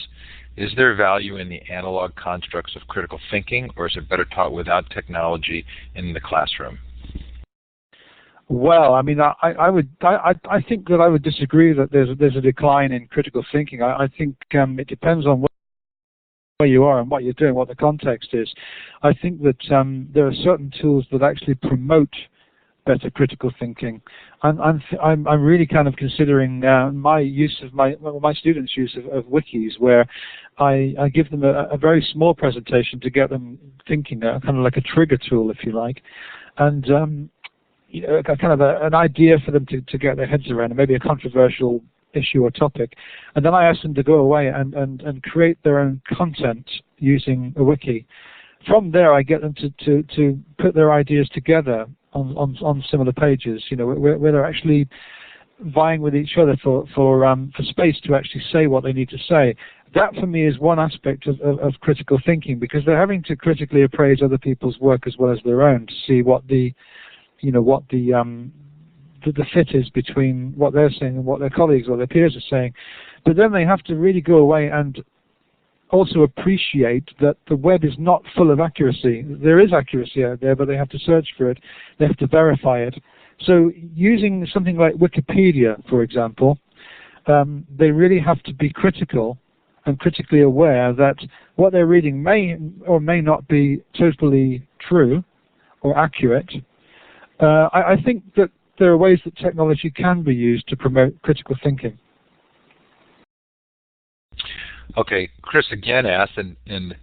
Is there value in the analog constructs of critical thinking, or is it better taught without technology in the classroom? Well, I mean, I think that I would disagree that there's a decline in critical thinking. I think it depends on where you are and what you're doing, what the context is. I think that there are certain tools that actually promote better critical thinking. I'm really kind of considering my use of my students' use of wikis, where I give them a very small presentation to get them thinking, kind of like a trigger tool, if you like, and kind of an idea for them to get their heads around, and maybe a controversial issue or topic, and then I ask them to go away and create their own content using a wiki. from there I get them to put their ideas together on similar pages, where they're actually vying with each other for space to actually say what they need to say. That for me is one aspect of critical thinking, because they're having to critically appraise other people's work as well as their own to see what the fit is between what they're saying and what their colleagues or their peers are saying. But then they have to really go away and also appreciate that the web is not full of accuracy. There is accuracy out there, but they have to search for it. They have to verify it. So using something like Wikipedia, for example, they really have to be critical and critically aware that what they're reading may or may not be totally true or accurate. I think that there are ways that technology can be used to promote critical thinking. Okay, Chris again asked, and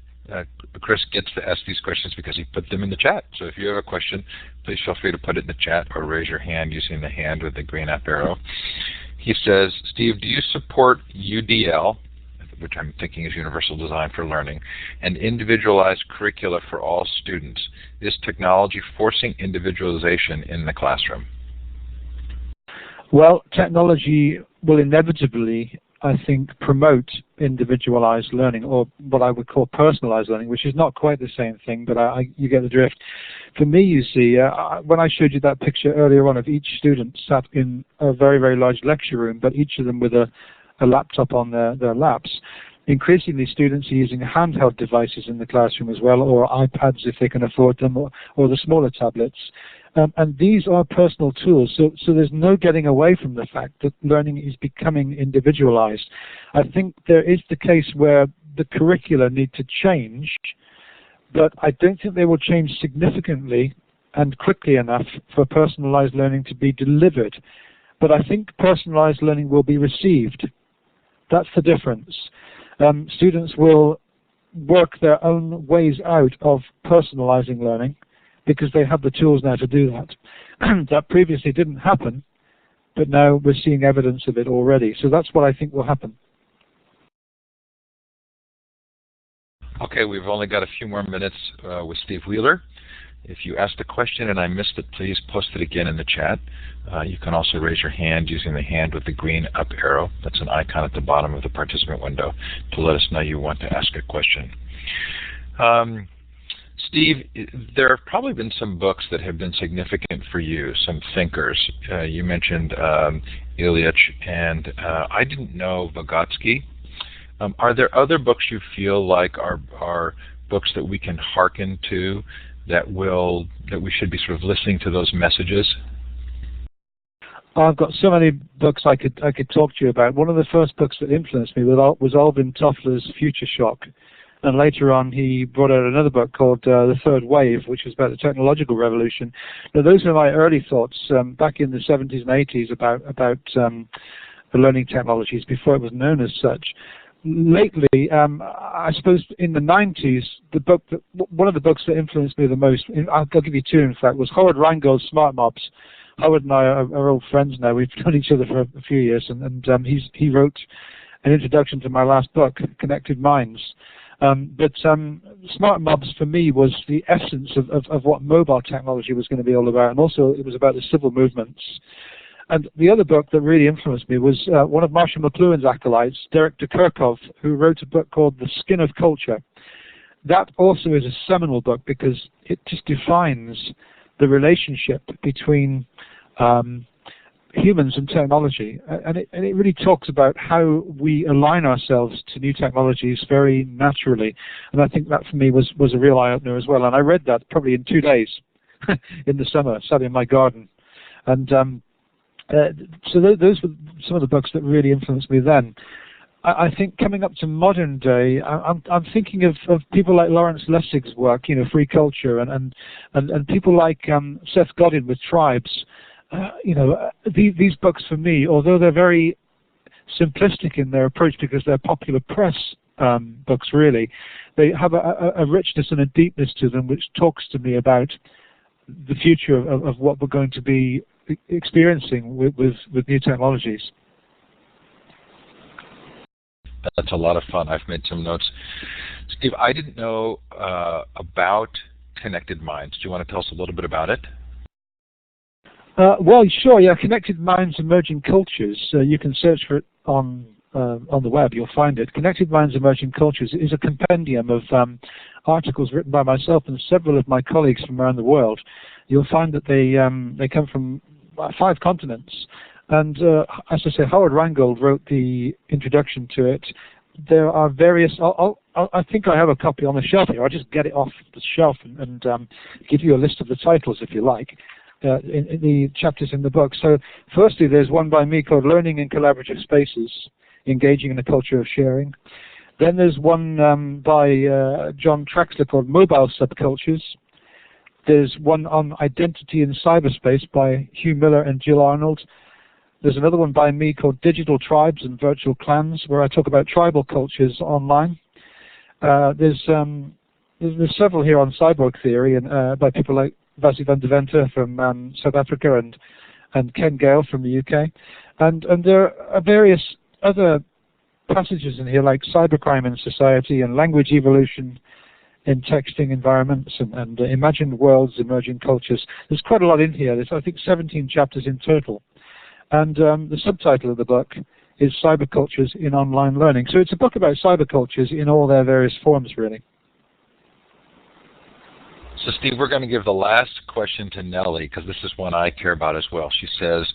Chris gets to ask these questions because he put them in the chat. So if you have a question, please feel free to put it in the chat or raise your hand using the hand with the green up arrow. He says, Steve, do you support UDL, which I'm thinking is Universal Design for Learning, and individualized curricula for all students? Is technology forcing individualization in the classroom? Well, technology will inevitably, I think, promote individualized learning, or what I would call personalized learning, which is not quite the same thing, but you get the drift. For me, you see, when I showed you that picture earlier on of each student sat in a very, very large lecture room, but each of them with a laptop on their laps, increasingly students are using handheld devices in the classroom as well, or iPads if they can afford them, or the smaller tablets. And these are personal tools, so there's no getting away from the fact that learning is becoming individualized. I think there is the case where the curricula need to change, but I don't think they will change significantly and quickly enough for personalized learning to be delivered. But I think personalized learning will be received. That's the difference. Students will work their own ways out of personalizing learning, because they have the tools now to do that. That previously didn't happen, but now we're seeing evidence of it already. So that's what I think will happen. Okay, we've only got a few more minutes with Steve Wheeler. If you asked a question and I missed it, please post it again in the chat. You can also raise your hand using the hand with the green up arrow. That's an icon at the bottom of the participant window to let us know you want to ask a question. Steve, there have probably been some books that have been significant for you, some thinkers. You mentioned Ilyich, and I didn't know Vygotsky. Are there other books you feel like are books that we can hearken to that we should be sort of listening to those messages? I've got so many books I could talk to you about. One of the first books that influenced me was Alvin Toffler's Future Shock. And later on, he brought out another book called The Third Wave, which was about the technological revolution. Now, those are my early thoughts back in the 70s and 80s about the learning technologies before it was known as such. Lately, I suppose in the 90s, one of the books that influenced me the most, I'll give you two in fact, was Howard Rheingold's Smart Mobs. Howard and I are old friends now. We've known each other for a few years, and he wrote an introduction to my last book, Connected Minds. But Smart Mobs for me was the essence of what mobile technology was going to be all about, and also it was about the civil movements. And the other book that really influenced me was one of Marshall McLuhan's acolytes, Derek de Kerkhoff, who wrote a book called The Skin of Culture. That also is a seminal book because it just defines the relationship between humans and technology, and it really talks about how we align ourselves to new technologies very naturally. And I think that for me was a real eye-opener as well. And I read that probably in 2 days in the summer, sat in my garden. And so those were some of the books that really influenced me then. I think coming up to modern day, I'm thinking of people like Lawrence Lessig's work, Free Culture, and people like Seth Godin with Tribes. These books for me, although they're very simplistic in their approach because they're popular press books really, they have a richness and a deepness to them which talks to me about the future of what we're going to be experiencing with new technologies. That's a lot of fun. I've made some notes. Steve, I didn't know about Connected Minds. Do you want to tell us a little bit about it? Well, sure. Yeah, Connected Minds, Emerging Cultures. You can search for it on the web. You'll find it. Connected Minds, Emerging Cultures is a compendium of articles written by myself and several of my colleagues from around the world. You'll find that they come from 5 continents. And as I say, Howard Rheingold wrote the introduction to it. There are various. I think I have a copy on the shelf here. I'll just get it off the shelf and give you a list of the titles if you like. In the chapters in the book. So firstly, there's one by me called Learning in Collaborative Spaces, Engaging in a Culture of Sharing. Then there's one by John Traxler called Mobile Subcultures. There's one on Identity in Cyberspace by Hugh Miller and Jill Arnold. There's another one by me called Digital Tribes and Virtual Clans, where I talk about tribal cultures online. There's several here on cyborg theory and by people like Vasi van der Venter from South Africa and Ken Gale from the UK. And there are various other passages in here like cybercrime in society and language evolution in texting environments and imagined worlds, emerging cultures. There's quite a lot in here. There's, I think, 17 chapters in total. And the subtitle of the book is Cybercultures in Online Learning. So it's a book about cybercultures in all their various forms, really. So, Steve, we're going to give the last question to Nellie, because this is one I care about as well. She says,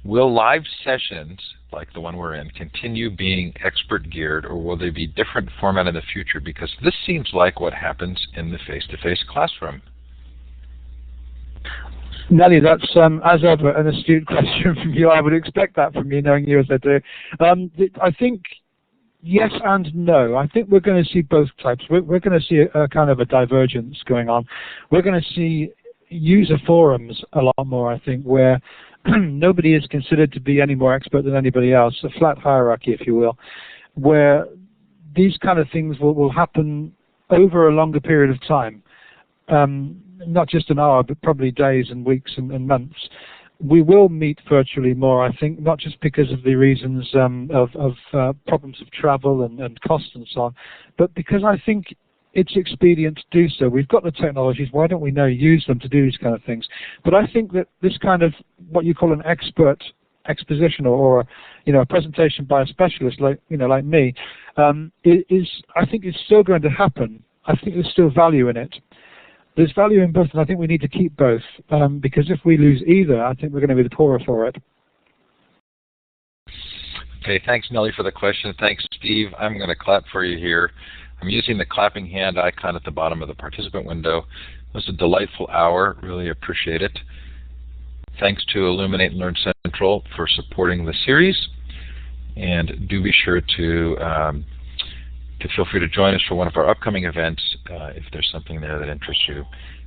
will live sessions, like the one we're in, continue being expert-geared, or will they be different format in the future? Because this seems like what happens in the face-to-face classroom. Nellie, that's, as ever, an astute question from you. I would expect that from you, knowing you as I do. I think yes and no. I think we're going to see both types. We're going to see a kind of a divergence going on. We're going to see user forums a lot more, I think, where nobody is considered to be any more expert than anybody else, a flat hierarchy, if you will, where these kind of things will happen over a longer period of time. Not just an hour, but probably days and weeks and months. We will meet virtually more, I think, not just because of the reasons of problems of travel and cost and so on, but because I think it's expedient to do so. We've got the technologies. Why don't we now use them to do these kind of things? But I think that this kind of what you call an expert exposition or a presentation by a specialist like me is I think is still going to happen. I think there's still value in it. There's value in both, and I think we need to keep both, because if we lose either, I think we're going to be the poorer for it. Okay, thanks, Nellie, for the question. Thanks, Steve. I'm going to clap for you here. I'm using the clapping hand icon at the bottom of the participant window. It was a delightful hour. Really appreciate it. Thanks to Illuminate and Learn Central for supporting the series, and do be sure to feel free to join us for one of our upcoming events if there's something there that interests you.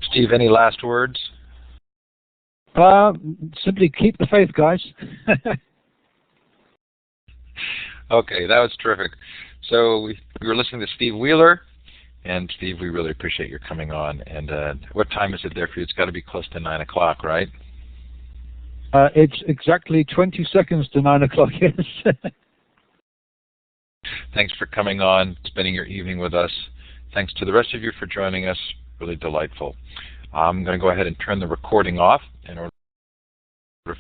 Steve, any last words? Simply keep the faith, guys. Okay, that was terrific. So we were listening to Steve Wheeler, and Steve, we really appreciate your coming on. And what time is it there for you? It's got to be close to 9 o'clock, right? It's exactly 20 seconds to 9 o'clock, yes. Thanks for coming on, spending your evening with us. Thanks to the rest of you for joining us. Really delightful. I'm going to go ahead and turn the recording off. In order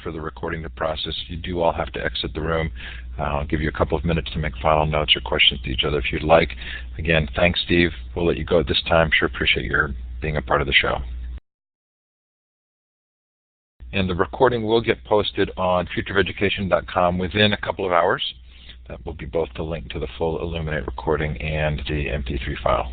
for the recording to process, you do all have to exit the room. I'll give you a couple of minutes to make final notes or questions to each other if you'd like. Again, thanks, Steve. We'll let you go at this time. Sure appreciate your being a part of the show. And the recording will get posted on futureofeducation.com within a couple of hours. That will be both the link to the full Illuminate recording and the MP3 file.